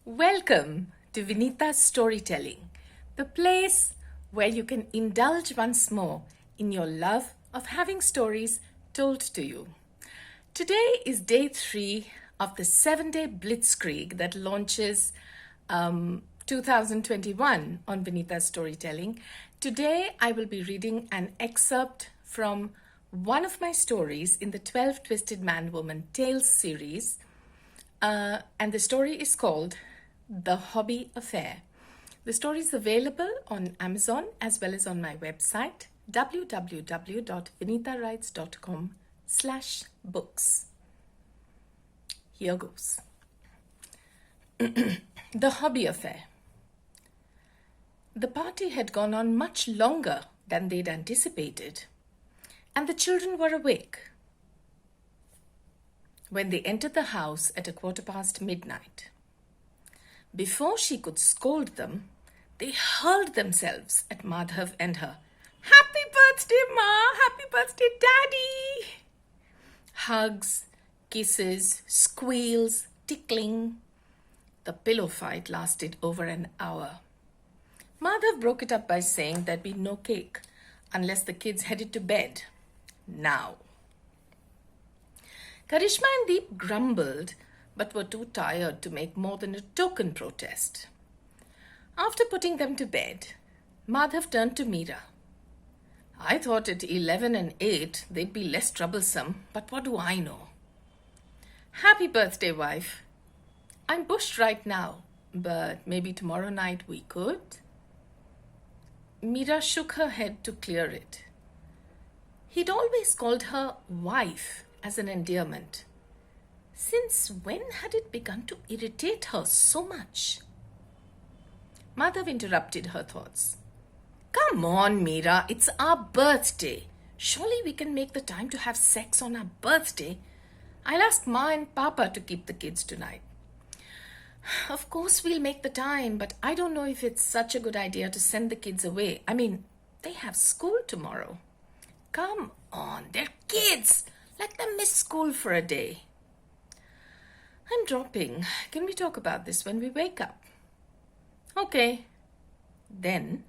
Welcome to Vinita's Storytelling, the place where you can indulge once more in your love of having stories told to you. Today is day 3 of the 7-day blitzkrieg that launches 2021 on Vinita's Storytelling. Today I will be reading an excerpt from one of my stories in the 12 Twisted Man Woman Tales series, and the story is called The Hobby Affair. The story is available on Amazon as well as on my website www.vinitawrites.com/books. Here goes. The Hobby Affair. The party had gone on much longer than they'd anticipated, and the children were awake when they entered the house at midnight. Before she could scold them, they hurled themselves at Madhav and her. "Happy birthday, Ma! Happy birthday, Daddy!" Hugs, kisses, squeals, tickling. The pillow fight lasted over an hour. Madhav broke it up by saying there'd be no cake unless the kids headed to bed. Now. Karishma and Deep grumbled but were too tired to make more than a token protest. After putting them to bed, Madhav turned to Mira. "I thought at 11 and 8 they'd be less troublesome, but what do I know?" "Happy birthday, wife. I'm bushed right now, but maybe tomorrow night we could?" Mira shook her head to clear it. He'd always called her wife as an endearment. Since when had it begun to irritate her so much? Madhav interrupted her thoughts. "Come on, Mira, it's our birthday. Surely we can make the time to have sex on our birthday. I'll ask Ma and Papa to keep the kids tonight." "Of course we'll make the time, but I don't know if it's such a good idea to send the kids away. I mean, they have school tomorrow." "Come on, they're kids. Let them miss school for a day." "I'm dropping. Can we talk about this when we wake up?" "Okay." Then,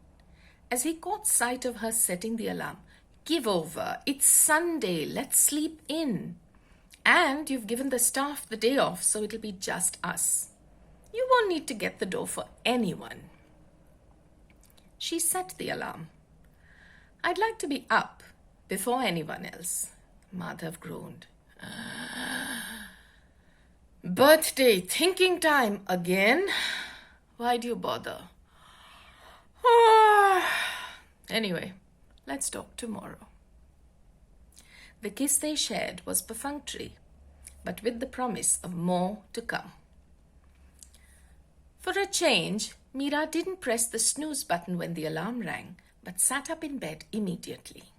as he caught sight of her setting the alarm, "Give over. It's Sunday. Let's sleep in. And you've given the staff the day off, so it'll be just us. You won't need to get the door for anyone." She set the alarm. "I'd like to be up before anyone else," Madhav groaned. "Birthday thinking time again? Why do you bother?" "Anyway, let's talk tomorrow." The kiss they shared was perfunctory, but with the promise of more to come. For a change, Mira didn't press the snooze button when the alarm rang, but sat up in bed immediately.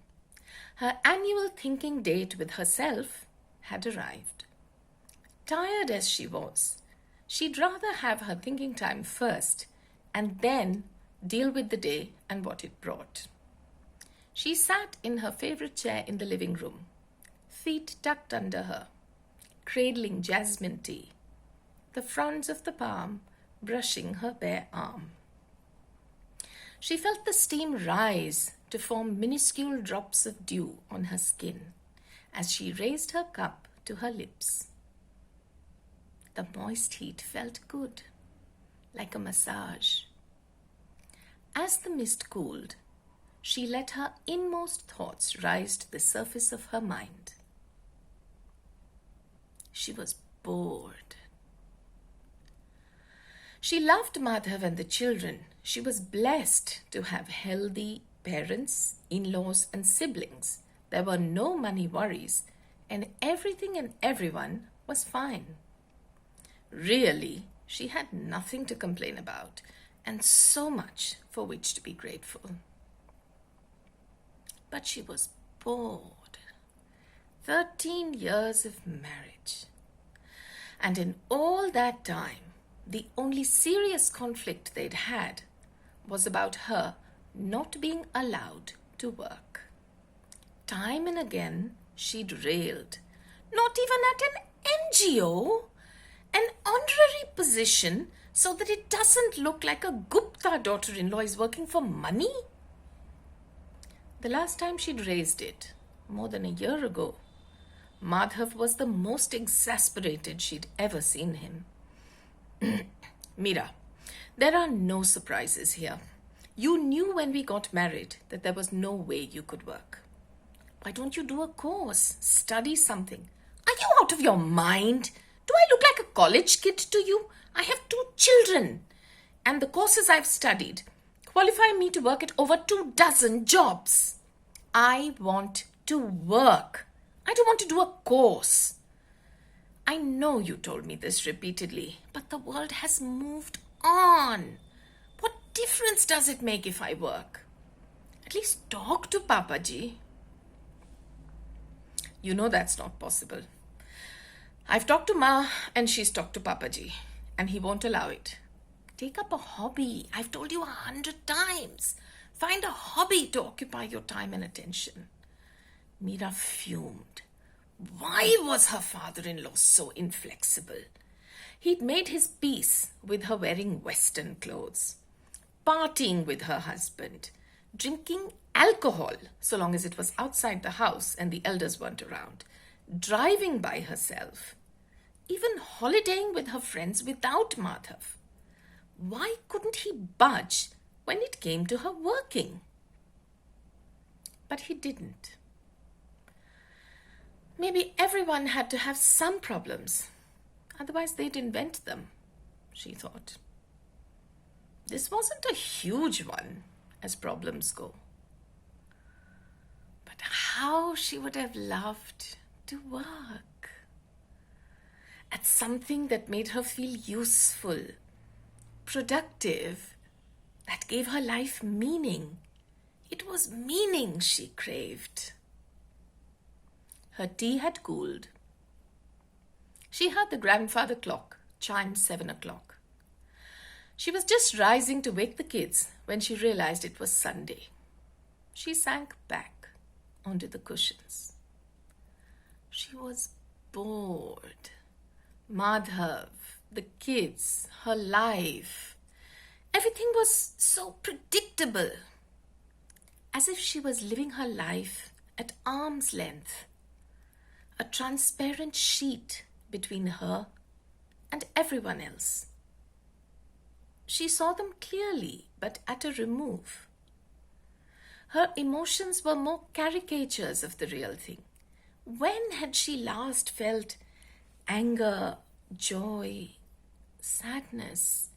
Her annual thinking date with herself had arrived. Tired as she was, she'd rather have her thinking time first and then deal with the day and what it brought. She sat in her favorite chair in the living room, feet tucked under her, cradling jasmine tea, the fronds of the palm brushing her bare arm. She felt the steam rise to form minuscule drops of dew on her skin as she raised her cup to her lips. The moist heat felt good, like a massage. As the mist cooled, she let her inmost thoughts rise to the surface of her mind. She was bored. She loved Madhav and the children. She was blessed to have healthy parents, in-laws, and siblings. There were no money worries, and everything and everyone was fine. Really, she had nothing to complain about, and so much for which to be grateful. But she was bored. 13 years of marriage. And in all that time, the only serious conflict they'd had was about her not being allowed to work. Time and again, she'd railed. Not even at an NGO? An honorary position so that it doesn't look like a Gupta daughter-in-law is working for money? The last time she'd raised it, more than a year ago, Madhav was the most exasperated she'd ever seen him. Mira, there are no surprises here. You knew when we got married that there was no way you could work. Why don't you do a course, study something? Are you out of your mind? Do I look like a college kid to you? I have 2 children, and the courses I've studied qualify me to work at over 24 jobs. I want to work. I don't want to do a course. I know you told me this repeatedly, but the world has moved on. What difference does it make if I work? At least talk to Papaji. You know that's not possible. I've talked to Ma and she's talked to Papaji, and he won't allow it. Take up a hobby. I've told you 100 times. Find a hobby to occupy your time and attention. Mira fumed. Why was her father-in-law so inflexible? He'd made his peace with her wearing Western clothes, partying with her husband, drinking alcohol so long as it was outside the house and the elders weren't around, driving by herself, even holidaying with her friends without Madhav. Why couldn't he budge when it came to her working? But he didn't. Maybe everyone had to have some problems. Otherwise, they'd invent them, she thought. This wasn't a huge one, as problems go. But how she would have loved to work at something that made her feel useful, productive, that gave her life meaning. It was meaning she craved. Her tea had cooled. She heard the grandfather clock chime 7 o'clock. She was just rising to wake the kids when she realized it was Sunday. She sank back onto the cushions. She was bored. Madhav, the kids, her life. Everything was so predictable. As if she was living her life at arm's length. A transparent sheet between her and everyone else. She saw them clearly, but at a remove. Her emotions were more caricatures of the real thing. When had she last felt anger, joy, sadness?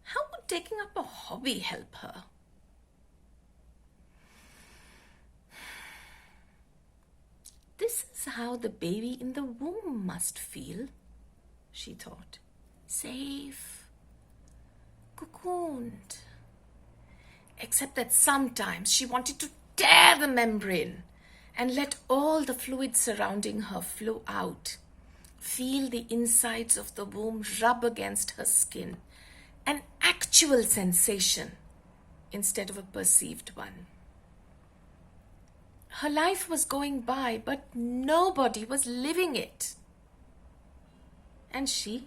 How would taking up a hobby help her? This is how the baby in the womb must feel, she thought. Safe, cocooned. Except that sometimes she wanted to tear the membrane and let all the fluid surrounding her flow out. Feel the insides of the womb rub against her skin. An actual sensation instead of a perceived one. Her life was going by, but nobody was living it. And she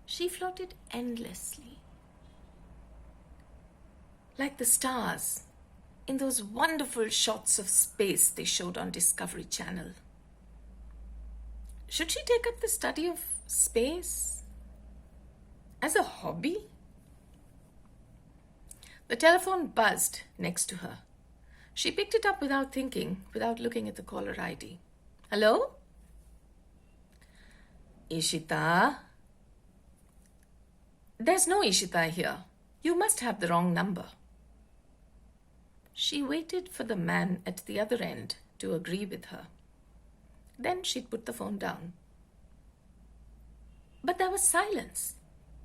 floated endlessly. Like the stars in those wonderful shots of space they showed on Discovery Channel. Should she take up the study of space as a hobby? The telephone buzzed next to her. She picked it up without thinking, without looking at the caller ID. Hello? Ishita? There's no Ishita here. You must have the wrong number. She waited for the man at the other end to agree with her. Then she'd put the phone down. But there was silence.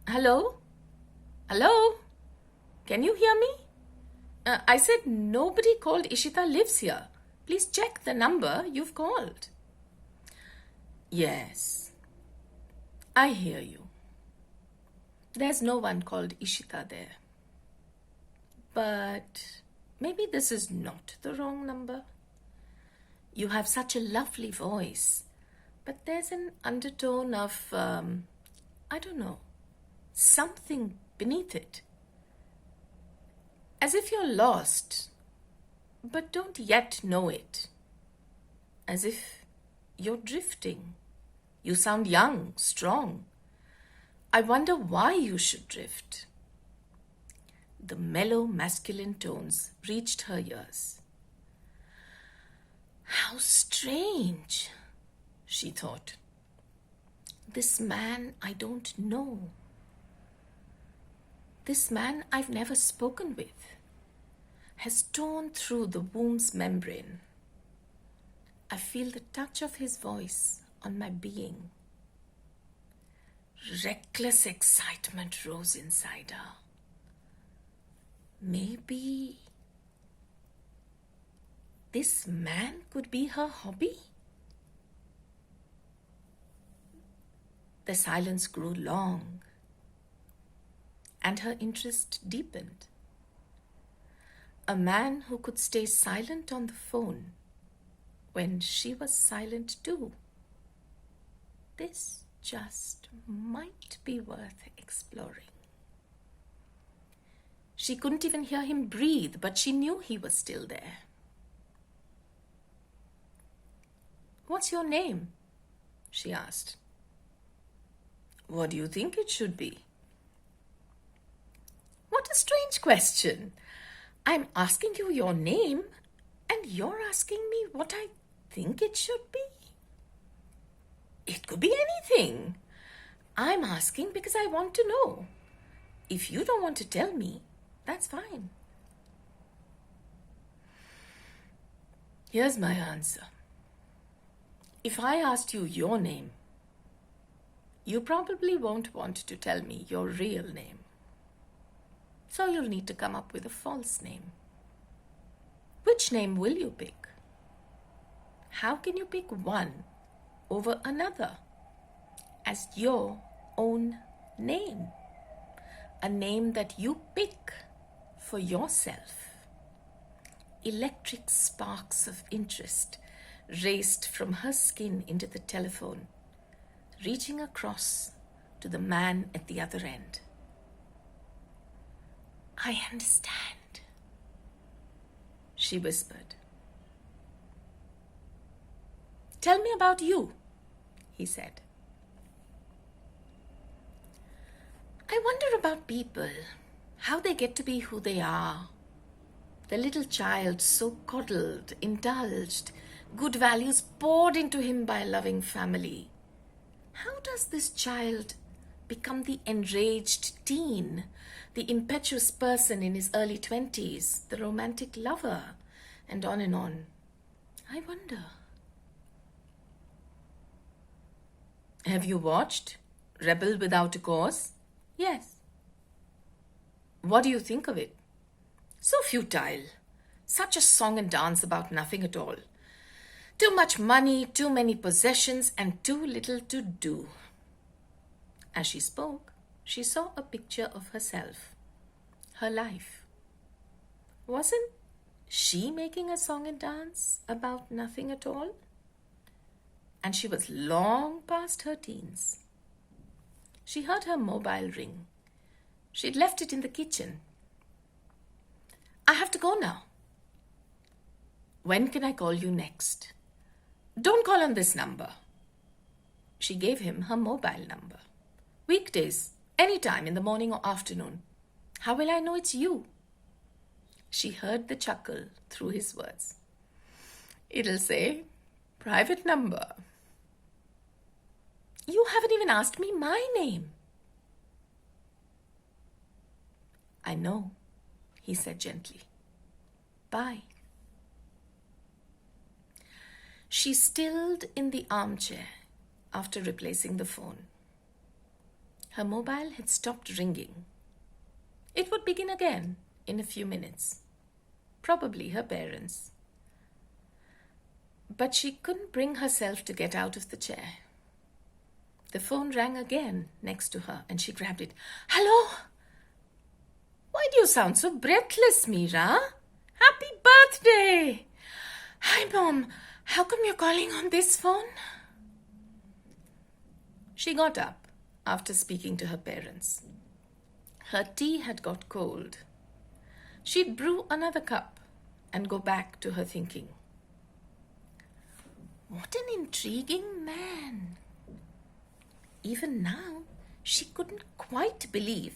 Hello? Hello? Can you hear me? I said nobody called Ishita lives here. Please check the number you've called. Yes, I hear you. There's no one called Ishita there. But maybe this is not the wrong number. You have such a lovely voice, but there's an undertone of, I don't know, something beneath it. As if you're lost, but don't yet know it. As if you're drifting. You sound young, strong. I wonder why you should drift. The mellow masculine tones reached her ears. How strange, she thought. This man I don't know. This man I've never spoken with has torn through the womb's membrane. I feel the touch of his voice on my being. Reckless excitement rose inside her. Maybe this man could be her hobby? The silence grew long, and her interest deepened. A man who could stay silent on the phone when she was silent too. This just might be worth exploring. She couldn't even hear him breathe, but she knew he was still there. What's your name? She asked. What do you think it should be? What a strange question. I'm asking you your name, and you're asking me what I think it should be? It could be anything. I'm asking because I want to know. If you don't want to tell me, that's fine. Here's my answer. If I asked you your name, you probably won't want to tell me your real name. So you'll need to come up with a false name. Which name will you pick? How can you pick one over another as your own name? A name that you pick for yourself. Electric sparks of interest raced from her skin into the telephone, reaching across to the man at the other end. I understand, she whispered. Tell me about you, he said. I wonder about people, how they get to be who they are. The little child so coddled, indulged, good values poured into him by a loving family. How does this child become the enraged teen, the impetuous person in his early 20s, the romantic lover, and on and on? I wonder. Have you watched Rebel Without a Cause? Yes. What do you think of it? So futile. Such a song and dance about nothing at all. Too much money, too many possessions, and too little to do. As she spoke, she saw a picture of herself, her life. Wasn't she making a song and dance about nothing at all? And she was long past her teens. She heard her mobile ring. She'd left it in the kitchen. I have to go now. When can I call you next? Don't call on this number. She gave him her mobile number. Weekdays, anytime in the morning or afternoon. How will I know it's you? She heard the chuckle through his words. It'll say, private number. You haven't even asked me my name. I know, he said gently. Bye. She stilled in the armchair after replacing the phone. Her mobile had stopped ringing. It would begin again in a few minutes. Probably her parents. But she couldn't bring herself to get out of the chair. The phone rang again next to her and she grabbed it. Hello? Why do you sound so breathless, Mira? Happy birthday! Hi, Mom. How come you're calling on this phone? She got up after speaking to her parents. Her tea had got cold. She'd brew another cup and go back to her thinking. What an intriguing man! Even now, she couldn't quite believe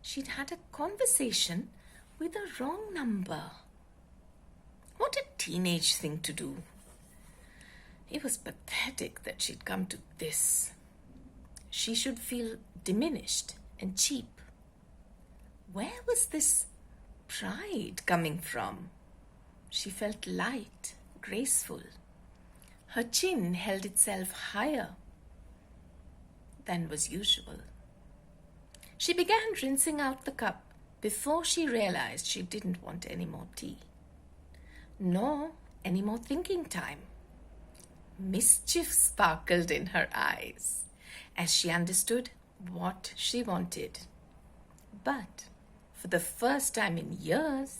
she'd had a conversation with a wrong number. What a teenage thing to do. It was pathetic that she'd come to this. She should feel diminished and cheap. Where was this pride coming from? She felt light, graceful. Her chin held itself higher than was usual. She began rinsing out the cup before she realized she didn't want any more tea, nor any more thinking time. Mischief sparkled in her eyes as she understood what she wanted. But for the first time in years,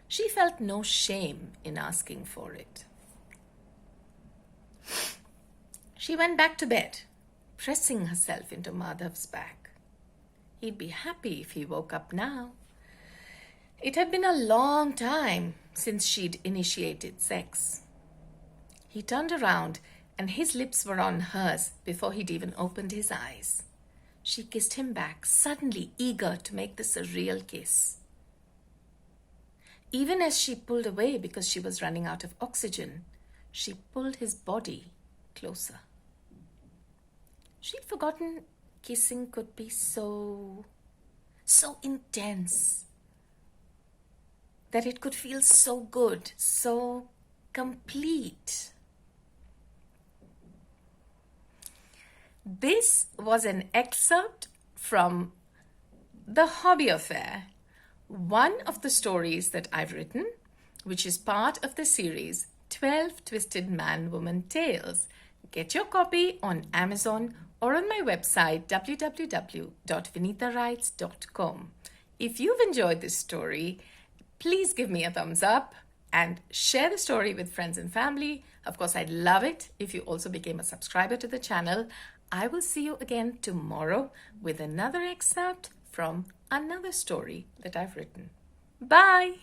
she felt no shame in asking for it. She went back to bed, pressing herself into Madhav's back. He'd be happy if he woke up now. It had been a long time since she'd initiated sex. He turned around and his lips were on hers before he'd even opened his eyes. She kissed him back, suddenly eager to make this a real kiss. Even as she pulled away because she was running out of oxygen, she pulled his body closer. She'd forgotten kissing could be so intense, that it could feel so good, so complete. This was an excerpt from The Hobby Affair, one of the stories that I've written, which is part of the series 12 Twisted Man-Woman Tales. Get your copy on Amazon or on my website www.vinitawrites.com. If you've enjoyed this story, please give me a thumbs up and share the story with friends and family. Of course, I'd love it if you also became a subscriber to the channel. I will see you again tomorrow with another excerpt from another story that I've written. Bye!